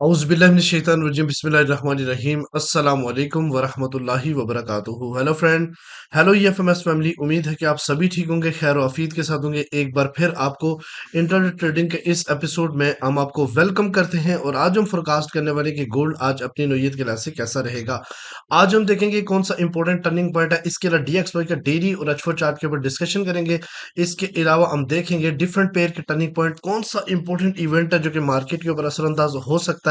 औज़ुबिल्लाहिमिनश्शैतानिर्रजीम बिस्मिल्लाहिर्रहमानिर्रहीम अस्सलाम वालेकुम वरहमतुल्लाहि वबरकातुहू। Hello friend, hello EFMS family. उम्मीद है कि आप सभी ठीक होंगे, खैर और आफियत के साथ होंगे। एक बार फिर आपको इंटरनेट ट्रेडिंग के इस एपिसोड में हम आपको वेलकम करते हैं और आज हम फोरकास्ट करने वाले कि गोल्ड आज अपनी नौयत के लिहाज से कैसा रहेगा। आज हम देखेंगे कौन सा इंपॉर्टेंट टर्निंग पॉइंट है, इसके अलावा डीएक्सवाई का डेली और एच4 चार्ट के ऊपर डिस्कशन करेंगे। इसके अलावा हम देखेंगे डिफरेंट पेयर के टर्निंग पॉइंट, कौन सा इंपॉर्टेंट इवेंट है जो कि मार्केट के ऊपर असरअंदाज हो सकता है।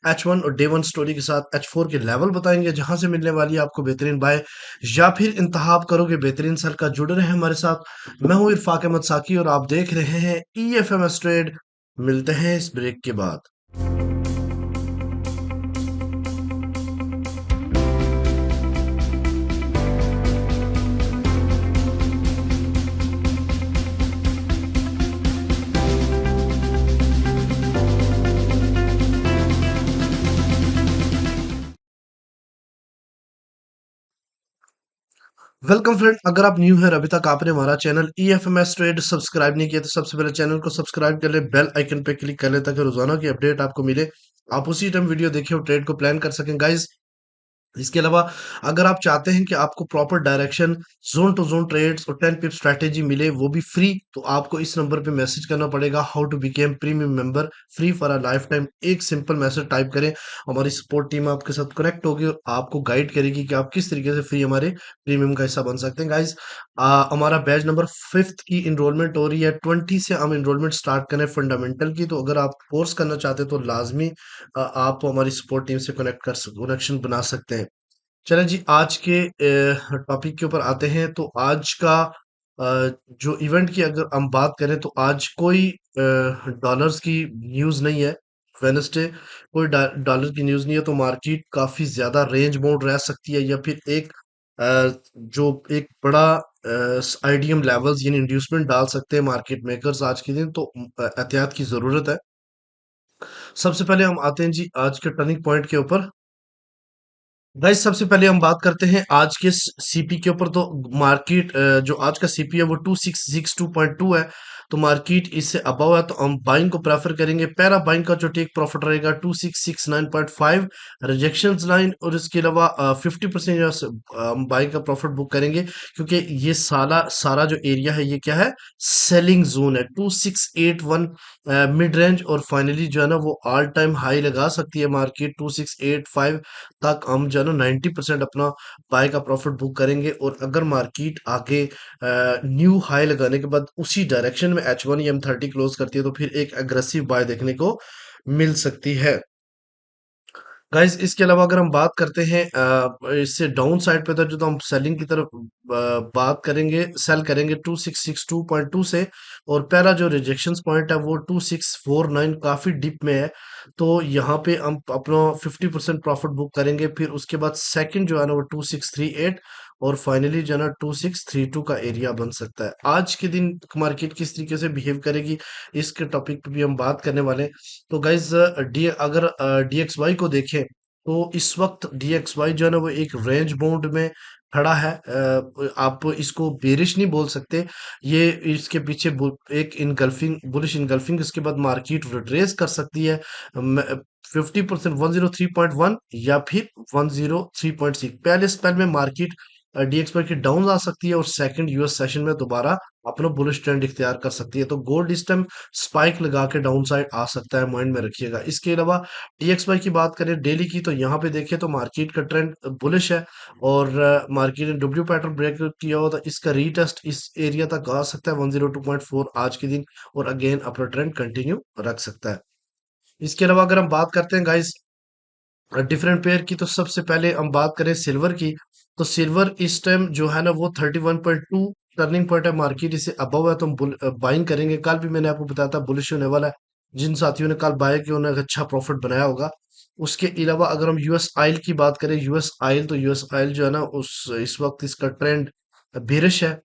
H1 और डे वन स्टोरी के साथ H4 के लेवल बताएंगे जहां से मिलने वाली है आपको बेहतरीन बाय या फिर इंतहाब करोगे बेहतरीन सर का। जुड़े रहे हमारे साथ। मैं हूं इरफाक अहमद साकी और आप देख रहे हैं EFMS ट्रेड। मिलते हैं इस ब्रेक के बाद। वेलकम फ्रेंड, अगर आप न्यू है अभी तक आपने हमारा चैनल EFMS ट्रेड सब्सक्राइब नहीं किया तो सबसे पहले चैनल को सब्सक्राइब कर ले, बेल आइकन पे क्लिक कर ले ताकि रोजाना की अपडेट आपको मिले। आप उसी टाइम वीडियो देखिए और ट्रेड को प्लान कर सकें गाइज। इसके अलावा अगर आप चाहते हैं कि आपको proper direction, zone to zone trades और 10 पिप स्ट्रैटेजी मिले वो भी फ्री, तो आपको इस नंबर पे मैसेज करना पड़ेगा। How to become premium member free for a lifetime. एक सिंपल मैसेज टाइप करें, हमारी सपोर्ट टीम आपके साथ कनेक्ट होगी और आपको गाइड करेगी कि आप किस तरीके से फ्री हमारे प्रीमियम का हिस्सा बन सकते हैं गाइज। हमारा बैच नंबर 5th की इनरोलमेंट हो रही है। 20 से हम इनरोलमेंट स्टार्ट करें फंडामेंटल की, तो अगर आप कोर्स करना चाहते हैं तो लाजमी आप हमारी सपोर्ट टीम से कनेक्शन बना सकते हैं। चलें जी, आज के टॉपिक के ऊपर आते हैं। तो आज का जो इवेंट की अगर हम बात करें तो आज कोई डॉलर्स की न्यूज़ नहीं है। वेडनेसडे कोई डॉलर की न्यूज़ नहीं है, तो मार्केट काफ़ी ज़्यादा रेंज बाउंड रह सकती है या फिर एक जो एक बड़ा आईडीएम लेवल्स यानी इंड्यूसमेंट डाल सकते हैं मार्केट मेकर्स आज के दिन, तो एहतियात की ज़रूरत है। सबसे पहले हम आते हैं जी आज के टर्निंग पॉइंट के ऊपर। गाइस, सबसे पहले हम बात करते हैं आज के सीपी के ऊपर। तो मार्केट जो आज का सीपी है वो 2662.2 है, तो मार्केट इससे अबव है, तो हम बाइंग को प्रेफर करेंगे। पैरा बाइंग का जो टेक प्रॉफिट रहेगा 2669.5 रिजेक्शन लाइन, और इसके अलावा 50% हम बाइंग का प्रॉफिट बुक करेंगे क्योंकि ये साला सारा जो एरिया है ये क्या है, सेलिंग जोन है। 2681 मिड रेंज, और फाइनली जो है ना वो ऑल टाइम हाई लगा सकती है मार्केट 2685 तक। हम जो है ना 90% अपना बाय का प्रॉफिट बुक करेंगे, और अगर मार्केट आगे न्यू हाई लगाने के बाद उसी डायरेक्शन में H1 या M30 क्लोज करती है तो फिर एक एग्रेसिव बाय देखने को मिल सकती है। गाइस, इसके अलावा अगर हम बात करते हैं इससे डाउन साइड पे था जो, तो हम सेलिंग की तरफ बात करेंगे। सेल करेंगे 2662.2 से, और पहला जो रिजेक्शंस पॉइंट है वो 2649 काफी डिप में है, तो यहाँ पे हम अपना 50% प्रॉफिट बुक करेंगे। फिर उसके बाद सेकंड जो है ना वो 2638, और फाइनली जो है ना 2632 का एरिया बन सकता है। आज के दिन मार्केट किस तरीके से बिहेव करेगी, इसके टॉपिक पे भी हम बात करने वाले हैं। तो गाइज, डी अगर DXY को देखें तो इस वक्त DXY जो है ना वो एक रेंज बाउंड में खड़ा है। आप इसको बेरिश नहीं बोल सकते। ये इसके पीछे एक इनगल्फिंग, बुलिश इनगल्फिंग, इसके बाद मार्केट रिट्रेस कर सकती है 50%, 103.1 या फिर 103.6। पहले स्पेल में मार्केट DXY की डाउन आ सकती है, और सेकंड यूएस सेशन में दोबारा अपना बुलिश ट्रेंड इख्तियार कर सकती है। तो गोल्ड इस टाइम स्पाइक लगा के डाउन साइड आ सकता है, माइंड में रखिएगा। इसके अलावा DXY की बात करें डेली की, तो यहाँ पे देखें तो मार्केट का ट्रेंड बुलिश है, और मार्केट ने डब्ल्यू पैटर्न ब्रेक किया हुआ था। इसका रीटेस्ट इस एरिया तक आ सकता है 102.4 आज के दिन, और अगेन अपना ट्रेंड कंटिन्यू रख सकता है। इसके अलावा अगर हम बात करते हैं गाइस डिफरेंट पेयर की, तो सबसे पहले हम बात करें सिल्वर की। तो सिल्वर इस टाइम जो है ना वो 31.2 टर्निंग पॉइंट है, मार्केट इसे अबव है, तो हम बाइंग करेंगे। कल भी मैंने आपको बताया था बुलिश होने वाला है। जिन साथियों ने कल बाय किया उन्होंने अच्छा प्रॉफिट बनाया होगा। उसके अलावा अगर हम यूएस आयल की बात करें, यूएस आयल, तो यूएस आयल जो है ना उस इस वक्त इसका ट्रेंड बेरिश है।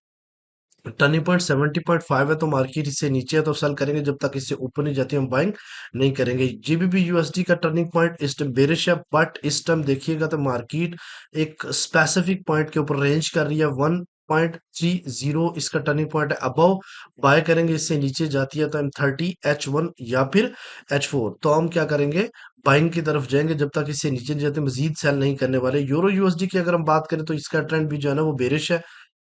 टर्निंग पॉइंट 70.5 है, तो मार्केट इससे नीचे है तो सेल करेंगे। जब तक इससे ऊपर नहीं जाती हम बाइंग नहीं करेंगे। जीबीपी यूएसडी का टर्निंग पॉइंट इस टाइम बेरिश है, बट इस टाइम देखिएगा तो मार्केट एक स्पेसिफिक पॉइंट के ऊपर रेंज कर रही है। 1.30 इसका टर्निंग पॉइंट है, अबव बाय करेंगे। इससे नीचे जाती है तो M30 H1 या फिर H4, तो हम क्या करेंगे, बाइंग की तरफ जाएंगे जब तक इससे नीचे नहीं जाते, मजीद सेल नहीं करने वाले। यूरो यूएसडी की अगर हम बात करें तो इसका ट्रेंड भी जो है ना वो बेरिश है।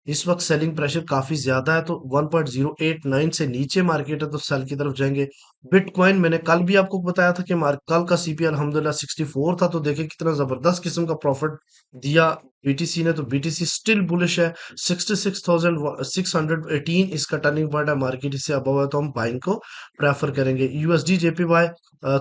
इस वक्त सेलिंग प्रेशर काफी ज्यादा है, तो 1.089 से नीचे मार्केट है तो सेल की तरफ जाएंगे। बिटकॉइन मैंने कल भी आपको बताया था कि कल का सीपी अल्हम्दुलिल्लाह 64 था, तो देखिए कितना जबरदस्त किस्म का प्रॉफिट दिया बीटीसी ने। तो बीटीसी स्टिल बुलिश है। 66,618 इसका टर्निंग पॉइंट है, मार्केट इससे अबव है तो हम बाइंग को प्रेफर करेंगे। यूएसडी जेपीवाई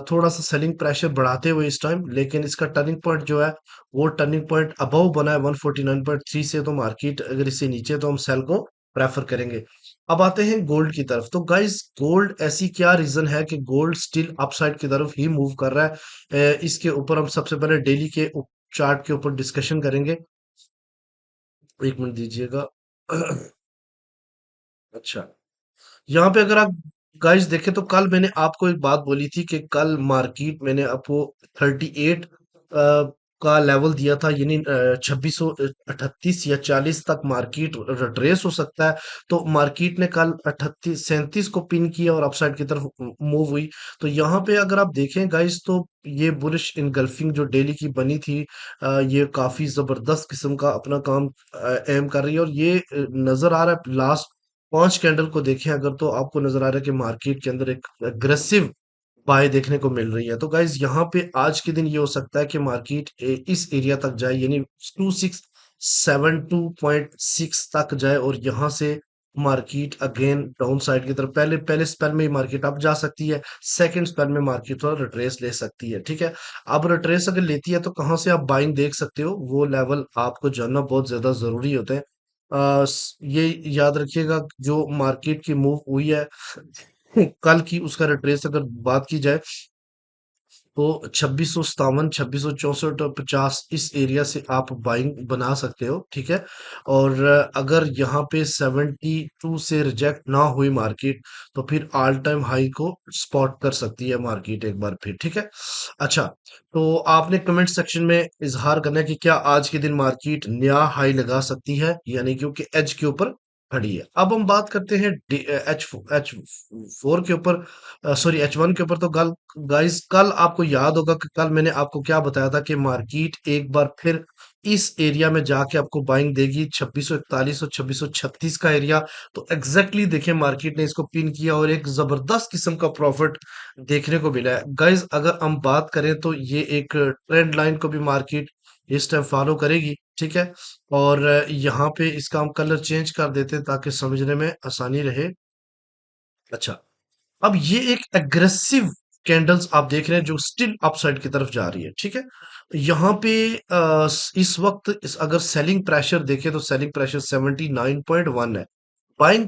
थोड़ा सा सेलिंग प्रेशर बढ़ाते हुए इस टाइम, लेकिन इसका टर्निंग पॉइंट जो है वो टर्निंग पॉइंट अबव बना है 149.3 से, तो मार्केट अगर इससे नीचे है तो हम सेल को प्रेफर करेंगे। अब आते हैं गोल्ड की तरफ। तो गाइस गोल्ड ऐसी क्या रीजन है कि गोल्ड स्टिल अपसाइड की तरफ ही मूव कर रहा है? इसके ऊपर हम सबसे पहले डेली के चार्ट के ऊपर डिस्कशन करेंगे। एक मिनट दीजिएगा। अच्छा, यहाँ पे अगर आप गाइस देखें तो कल मैंने आपको एक बात बोली थी कि कल मार्केट मैंने आपको 38 का लेवल दिया था, यानी 2638 या 40 तक मार्केट रिट्रेस हो सकता है। तो मार्केट ने कल 38 37 को पिन किया और अपसाइड की तरफ मूव हुई। तो यहाँ पे अगर आप देखें गाइस तो ये बुलिश इनगल्फिंग जो डेली की बनी थी, ये काफी जबरदस्त किस्म का अपना काम एम कर रही है। और ये नजर आ रहा है लास्ट 5 कैंडल को देखें अगर, तो आपको नजर आ रहा है कि मार्केट के अंदर एक एग्रेसिव बाय देखने को मिल रही है। तो गाइज यहाँ पे आज के दिन ये हो सकता है कि मार्केट इस एरिया तक जाए, यानी 2672.6 तक जाए, और यहाँ से मार्केट अगेन डाउन साइड की तरफ पहले पहले स्पेल में ही मार्केट अप जा सकती है, सेकंड स्पेल में मार्केट थोड़ा रिट्रेस ले सकती है। ठीक है, अब रिट्रेस अगर लेती है तो कहाँ से आप बाइंग देख सकते हो, वो लेवल आपको जानना बहुत ज्यादा जरूरी होता है। ये याद रखिएगा जो मार्केट की मूव हुई है कल की, उसका रिट्रेस अगर बात की जाए तो 2657, 2664 और 50 इस एरिया से आप बाइंग बना सकते हो। ठीक है, और अगर यहाँ पे 72 से रिजेक्ट ना हुई मार्केट, तो फिर ऑल टाइम हाई को स्पॉट कर सकती है मार्केट एक बार फिर। ठीक है, अच्छा, तो आपने कमेंट सेक्शन में इजहार करना है कि क्या आज के दिन मार्केट नया हाई लगा सकती है, यानी क्योंकि एज के ऊपर खड़ी है। अब हम बात करते हैं एच एच फोर के ऊपर, सॉरी H1 के ऊपर। तो गाइस कल आपको याद होगा कि कल मैंने आपको क्या बताया था कि मार्केट एक बार फिर इस एरिया में जाके आपको बाइंग देगी, 2641 और 2636 का एरिया। तो एग्जैक्टली देखिए मार्केट ने इसको पिन किया और एक जबरदस्त किस्म का प्रॉफिट देखने को मिला है। गाइस अगर हम बात करें तो ये एक ट्रेंड लाइन को भी मार्केट इस टाइम फॉलो करेगी। ठीक है, और यहाँ पे इसका हम कलर चेंज कर देते हैं ताकि समझने में आसानी रहे। अच्छा, अब ये एक एग्रेसिव कैंडल्स आप देख रहे हैं जो स्टिल अपसाइड की तरफ जा रही है। ठीक है, यहाँ पे इस वक्त अगर सेलिंग प्रेशर देखें तो सेलिंग प्रेशर 79.1 है। बाइंग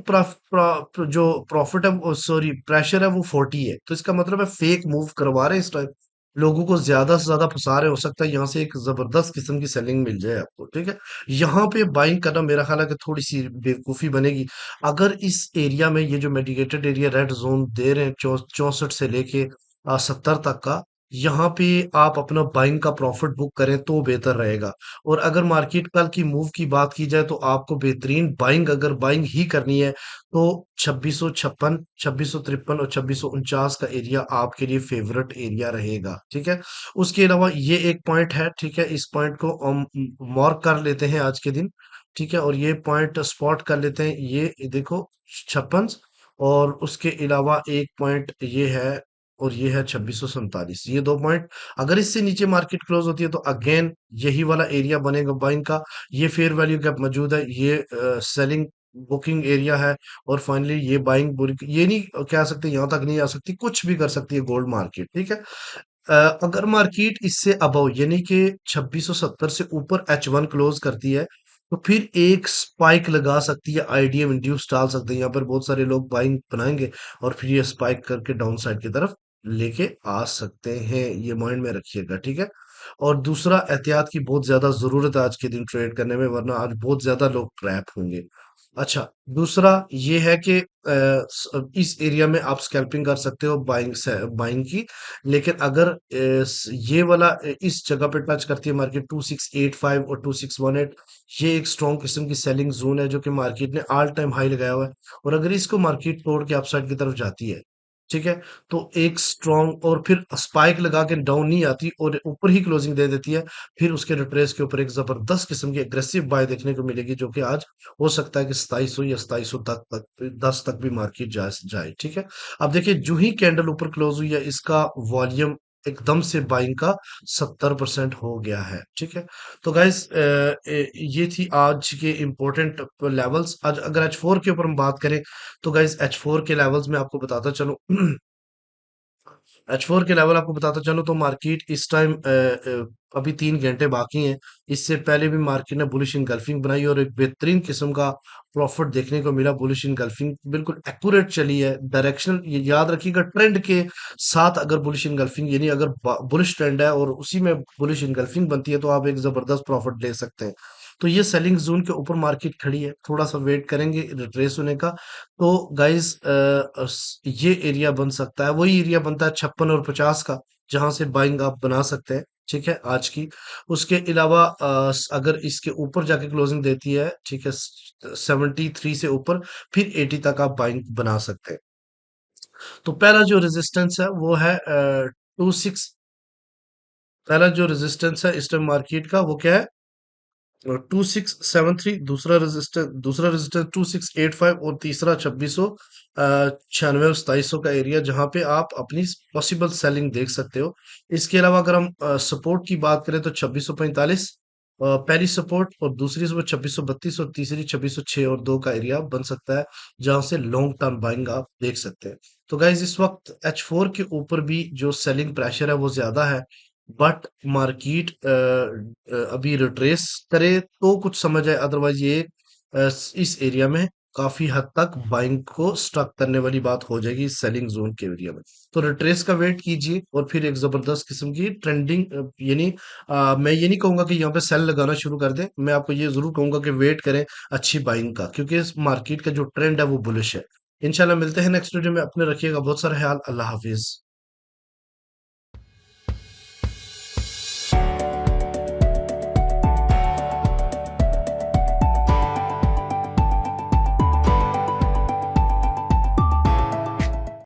जो प्रॉफिट है, सॉरी प्रेशर है, वो 40 है। तो इसका मतलब है फेक मूव करवा रहे हैं इस टाइम, लोगों को ज्यादा से ज्यादा फंसा रहे। हो सकता है यहाँ से एक जबरदस्त किस्म की सेलिंग मिल जाए आपको। ठीक है, यहाँ पे बाइंग करना मेरा ख्याल है कि थोड़ी सी बेवकूफी बनेगी। अगर इस एरिया में ये जो मेडिकेटेड एरिया रेड जोन दे रहे हैं 64 से लेके 70 तक का, यहाँ पे आप अपना बाइंग का प्रॉफिट बुक करें तो बेहतर रहेगा। और अगर मार्केट कल की मूव की बात की जाए तो आपको बेहतरीन बाइंग अगर बाइंग ही करनी है तो 2656, 2653 और 2649 का एरिया आपके लिए फेवरेट एरिया रहेगा। ठीक है, उसके अलावा ये एक पॉइंट है। ठीक है, इस पॉइंट को हम मार्क कर लेते हैं आज के दिन। ठीक है, और ये पॉइंट स्पॉट कर लेते हैं, ये देखो 56, और उसके अलावा एक पॉइंट ये है, और ये है 2647। ये दो पॉइंट अगर इससे नीचे मार्केट क्लोज होती है तो अगेन यही वाला एरिया बनेगा बाइंग का। ये फेयर वैल्यू गैप मौजूद है, ये सेलिंग बुकिंग एरिया है, और फाइनली ये बाइंग, ये नहीं कह सकते यहाँ तक नहीं आ सकती, कुछ भी कर सकती है गोल्ड मार्केट। ठीक है, अगर मार्केट इससे अबव यानी कि 2670 से ऊपर H1 क्लोज करती है तो फिर एक स्पाइक लगा सकती है, आईडीएम इंड्यूस डाल सकते हैं, यहाँ पर बहुत सारे लोग बाइंग बनाएंगे और फिर ये स्पाइक करके डाउन साइड की तरफ लेके आ सकते हैं। ये माइंड में रखिएगा। ठीक है, और दूसरा एहतियात की बहुत ज्यादा जरूरत है आज के दिन ट्रेड करने में, वरना आज बहुत ज्यादा लोग ट्रैप होंगे। अच्छा, दूसरा ये है कि इस एरिया में आप स्कैल्पिंग कर सकते हो बाइंग से बाइंग की। लेकिन अगर ये वाला इस जगह पे टच करती है मार्केट 2685 और 2618, ये एक स्ट्रॉन्ग किस्म की सेलिंग जोन है जो कि मार्केट ने ऑल टाइम हाई लगाया हुआ है। और अगर इसको मार्केट तोड़ के अपसाइड की तरफ जाती है, ठीक है? तो एक स्ट्रॉन्ग और फिर स्पाइक लगा के डाउन नहीं आती और ऊपर ही क्लोजिंग दे देती है। फिर उसके रिट्रेस के ऊपर एक ज़बरदस्त किस्म की एग्रेसिव बाय देखने को मिलेगी, जो कि आज हो सकता है कि 2700 या 2700 तक 10 तक भी मार्केट जा जाए, ठीक है? अब देखिए, जो ही कैंडल ऊपर क्लोज हुई है, इसका वॉल्यूम एकदम से बाइंग का 70% हो गया है, ठीक है? तो गाइस, ये थी आज के इंपॉर्टेंट लेवल्स। आज अगर H4 के ऊपर हम बात करें, तो गाइस H4 के लेवल्स में आपको बताता चलूं। H4 के लेवल आपको बताता चलूं तो मार्केट इस टाइम अभी 3 घंटे बाकी हैं। इससे पहले भी मार्केट ने बुलिश इनगल्फिंग बनाई और एक बेहतरीन किस्म का प्रॉफिट देखने को मिला। बुलिश इनगल्फिंग बिल्कुल एक्यूरेट चली है, डायरेक्शनल, ये याद रखिएगा, ट्रेंड के साथ अगर बुलिश इनगल्फिंग, यानी अगर बुलिश ट्रेंड है और उसी में बुलिश इनगल्फिंग बनती है, तो आप एक जबरदस्त प्रॉफिट ले सकते हैं। तो ये सेलिंग जोन के ऊपर मार्केट खड़ी है, थोड़ा सा वेट करेंगे रिट्रेस होने का। तो गाइस, ये एरिया बन सकता है, वही एरिया बनता है 56 और 50 का, जहां से बाइंग आप बना सकते हैं, ठीक है, आज की। उसके अलावा अगर इसके ऊपर जाके क्लोजिंग देती है, ठीक है, 73 से ऊपर, फिर 80 तक आप बाइंग बना सकते हैं। तो पहला जो रेजिस्टेंस है वो है 26। पहला जो रेजिस्टेंस है इस टाइम मार्केट का, वो क्या है? 2673। दूसरा रेजिस्टेंस 2685 और तीसरा 2696 और 2700 का एरिया, जहां पे आप अपनी पॉसिबल सेलिंग देख सकते हो। इसके अलावा अगर हम सपोर्ट की बात करें, तो 2645 पहली सपोर्ट, और दूसरी सपोर्ट 2632 और तीसरी 2606 और 2 का एरिया बन सकता है, जहां से लॉन्ग टर्म बाइंग आप देख सकते हैं। तो गाइज, इस वक्त H4 के ऊपर भी जो सेलिंग प्रेशर है वो ज्यादा है, बट मार्केट अभी रिट्रेस करे तो कुछ समझ आए, अदरवाइज ये इस एरिया में काफी हद तक बाइंग को स्टक करने वाली बात हो जाएगी इस सेलिंग जोन के एरिया में। तो रिट्रेस का वेट कीजिए और फिर एक जबरदस्त किस्म की ट्रेंडिंग, यानी मैं ये नहीं कहूंगा कि यहाँ पे सेल लगाना शुरू कर दें, मैं आपको ये जरूर कहूंगा कि वेट करें अच्छी बाइंग का, क्योंकि इस मार्केट का जो ट्रेंड है वो बुलिश है। इंशाल्लाह मिलते हैं नेक्स्ट वीडियो में। अपने रखिएगा बहुत सारा ख्याल। अल्लाह हाफिज।